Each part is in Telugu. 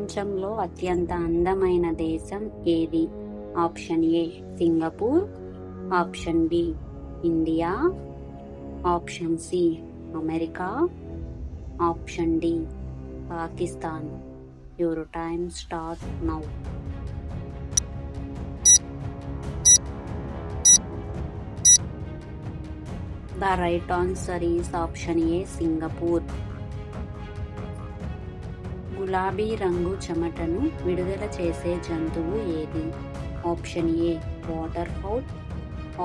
ప్రపంచంలో అత్యంత అందమైన దేశం ఏది? Option A Singapore, option B India, option C America, option D Pakistan. Your time start now. The right answer is option A Singapore. గులాబీ రంగు చెమటను విడుదల చేసే జంతువు ఏది? Option A water fowl,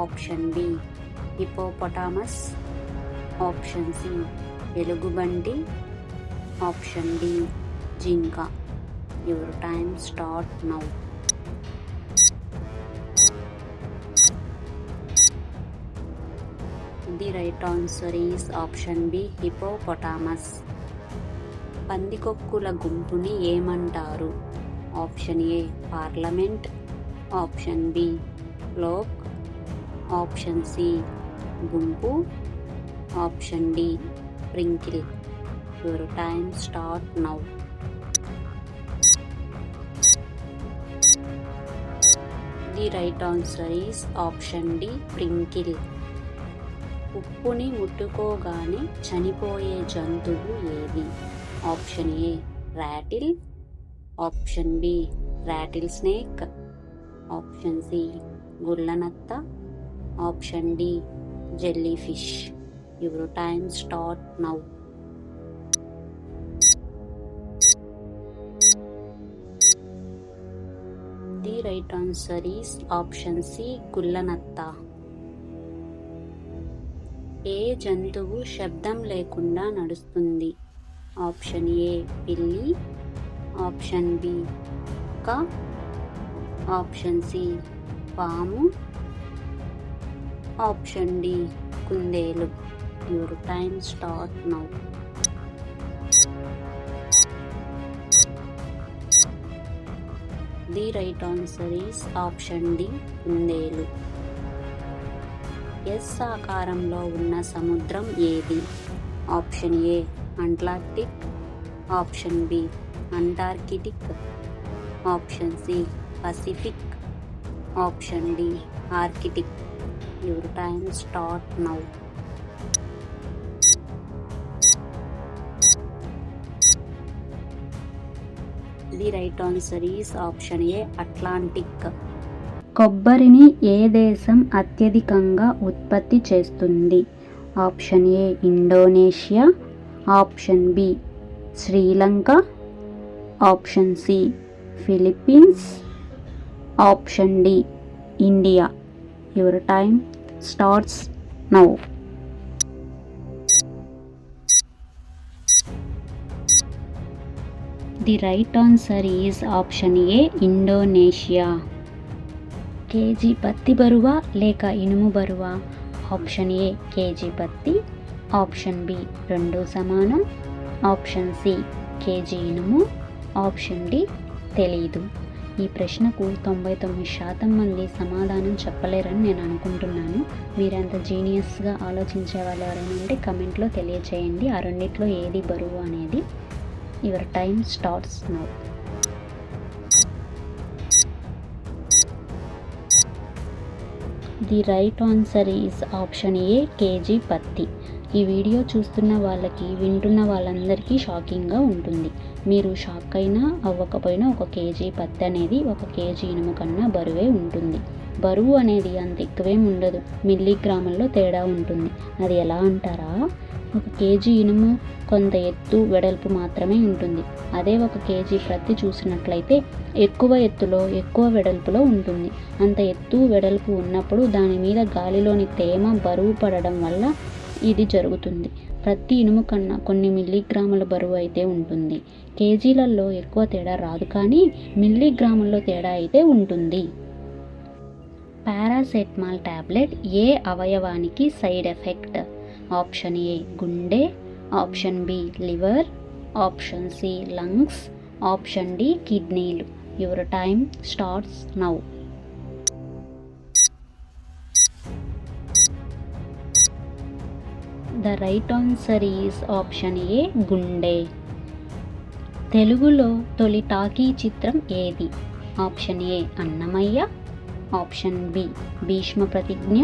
option B hippopotamus, option C ఎలుగుబంటి, ఆప్షన్ డి జింక. Your time start now. The right answer is option B hippopotamus. పందికొక్కుల గుంపుని ఏమంటారు? Option A parliament, option B flock, option C గుంపు, option D prickle. Your time start now. The right answer is option D prickle. ఉప్పుని ముట్టుకోగానే చనిపోయే జంతువు ఏది? Option A rattle, option B rattle snake, option C గుల్లనత్త, option D jelly fish. Your time start now. The right answer is option C గుల్లనత్త. ఏ జంతువు శబ్దం లేకుండా నడుస్తుంది? ఆప్షన్ ఏ పిల్లి, ఆప్షన్ బి కుక్క, ఆప్షన్ సి పాము, ఆప్షన్ డి కుందేలు. Your time start now. The right answer is option D కుందేలు. ఎస్ ఆకారంలో ఉన్న సముద్రం ఏది? Option A Atlantic, option B Antarctic, option C Pacific, option D Arctic. Your time start now. The right answer is option A Atlantic. కొబ్బరిని ఏ దేశం అత్యధికంగా ఉత్పత్తి చేస్తుంది? Option A Indonesia, option B Sri Lanka, option C Philippines, option D India. Your time starts now. The right answer is option A Indonesia. Kg పత్తి బరువా లేక ఇనుము బరువా? ఆప్షన్ ఏ కేజీ పత్తి, ఆప్షన్ బి రెండు సమానం, ఆప్షన్ సి కేజీ ఇనుము, ఆప్షన్ డి తెలీదు. ఈ ప్రశ్నకు 99% మంది సమాధానం చెప్పలేరని నేను అనుకుంటున్నాను. మీరంత జీనియస్గా ఆలోచించే వాళ్ళు ఎవరైనా ఉంటే కమెంట్లో తెలియచేయండి. ఆ రెండిట్లో ఏది బరువు అనేది. Your time starts now. The right answer is option A kg పత్తి. ఈ వీడియో చూస్తున్న వాళ్ళకి, వింటున్న వాళ్ళందరికీ షాకింగ్గా ఉంటుంది. మీరు షాక్ అయినా అవ్వకపోయినా ఒక కేజీ పత్తి అనేది ఒక కేజీ ఇనుము కన్నా బరువే ఉంటుంది. బరువు అనేది అంత ఎక్కువేం ఉండదు, మిల్లీగ్రాముల్లో తేడా ఉంటుంది. అది ఎలా అంటారా? ఒక కేజీ ఇనుము కొంత ఎత్తు వెడల్పు మాత్రమే ఉంటుంది. అదే ఒక కేజీ ప్రత్తి చూసినట్లయితే ఎక్కువ ఎత్తులో ఎక్కువ వెడల్పులో ఉంటుంది. అంత ఎత్తు వెడల్పు ఉన్నప్పుడు దాని మీద గాలిలోని తేమ బరువు పడడం వల్ల ఇది జరుగుతుంది. ప్రతి ఇనుము కన్నా కొన్ని మిల్లీగ్రాముల బరువు అయితే ఉంటుంది. కేజీలలో ఎక్కువ తేడా రాదు, కానీ మిల్లీగ్రాముల్లో తేడా అయితే ఉంటుంది. పారాసెటమాల్ టాబ్లెట్ ఏ అవయవానికి సైడ్ ఎఫెక్ట్? ఆప్షన్ ఏ గుండె, option B liver, option C lungs, option D కిడ్నీలు. Your time starts now. The right answer is option A గుండె. తెలుగులో తొలి టాకీ చిత్రం ఏది? Option A Annamayya, option B Bhishma Pratigna,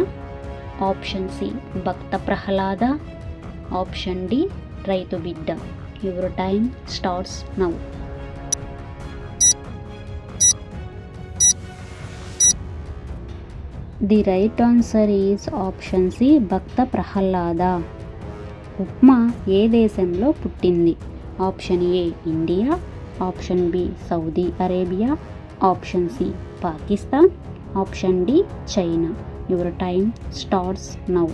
option C Bhakta Prahlada, option D Raithu Bidda. Your time starts now. The right answer is option C Bhakta Prahlada. Upma ఏ దేశంలో పుట్టింది? Option A India, option B Saudi Arabia, option C Pakistan, option D China. Your time starts now.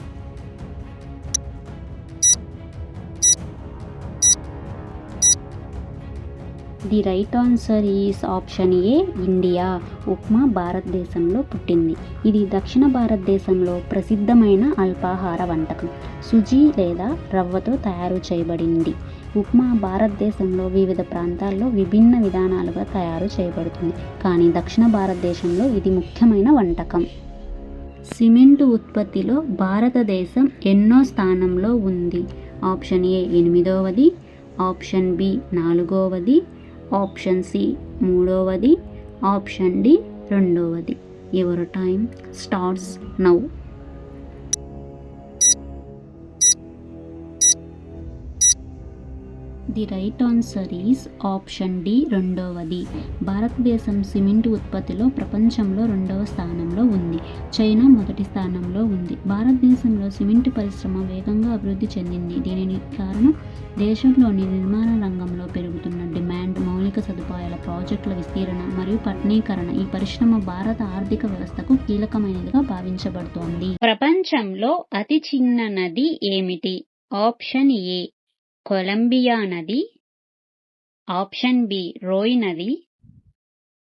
The right answer is option A India. Upma భారతదేశంలో పుట్టింది. ఇది దక్షిణ భారతదేశంలో ప్రసిద్ధమైన అల్పాహార వంటకం. సుజీ లేదా రవ్వతో తయారు చేయబడింది. ఉప్మా భారతదేశంలో వివిధ ప్రాంతాల్లో విభిన్న విధానాలుగా తయారు చేయబడుతుంది, కానీ దక్షిణ భారతదేశంలో ఇది ముఖ్యమైన వంటకం. సిమెంటు ఉత్పత్తిలో భారతదేశం ఎన్నో స్థానంలో ఉంది? ఆప్షన్ ఏ 8వది, ఆప్షన్ బి 4వది, ఆప్షన్ సి 3వది, ఆప్షన్ డి 2వది. Your time starts now. The right answer is option D 2వది. భారతదేశం సిమెంటు ఉత్పత్తిలో ప్రపంచంలో 2వ స్థానంలో ఉంది. చైనా మొదటి స్థానంలో ఉంది. భారతదేశంలో సిమెంటు పరిశ్రమ వేగంగా అభివృద్ధి చెందింది. దీనికి కారణం దేశంలోని నిర్మాణ రంగంలో పెరుగుతున్న డిమాండ్, మౌలిక సదుపాయాల ప్రాజెక్టుల విస్తీరణ మరియు పట్టణీకరణ. ఈ పరిశ్రమ భారత ఆర్థిక వ్యవస్థకు కీలకమైనదిగా భావించబడుతోంది. ప్రపంచంలో అతి చిన్న నది ఏమిటి? ఆప్షన్ ఏ కొలంబియా నది, ఆప్షన్ బి రోయ్ నది,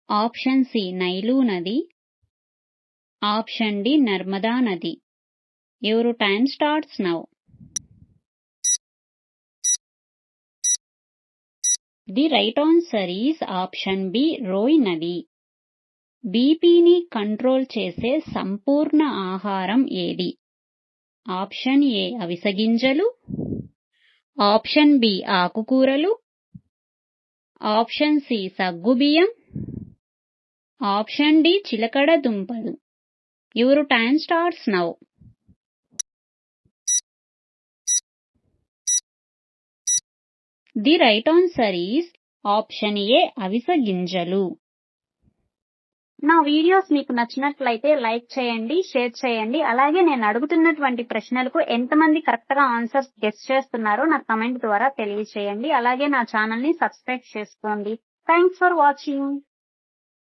ఆప్షన్ సి నైలు నది, ఆప్షన్ డి నర్మదా నది. Your time starts now. The right answer is option B Roe నది. బీపీని కంట్రోల్ చేసే సంపూర్ణ ఆహారం ఏది? ఆప్షన్ ఏ అవిసె గింజలు, ఆప్షన్ బి ఆకుకూరలు, ఆప్షన్ సి సగ్గుబియ్యం, ఆప్షన్ డి చిలకడ దుంపలు. Your time starts now. The right answer is option ఏ అవిసె గింజలు. నా వీడియోస్ మీకు నచ్చినట్లయితే లైక్ చేయండి, షేర్ చేయండి. అలాగే నేను అడుగుతున్నటువంటి ప్రశ్నలకు ఎంతమంది కరెక్ట్గా ఆన్సర్స్ గెస్ చేస్తున్నారో నాకు కమెంట్ ద్వారా తెలియచేయండి. అలాగే నా ఛానల్ని సబ్స్క్రైబ్ చేసుకోండి. Thanks for watching.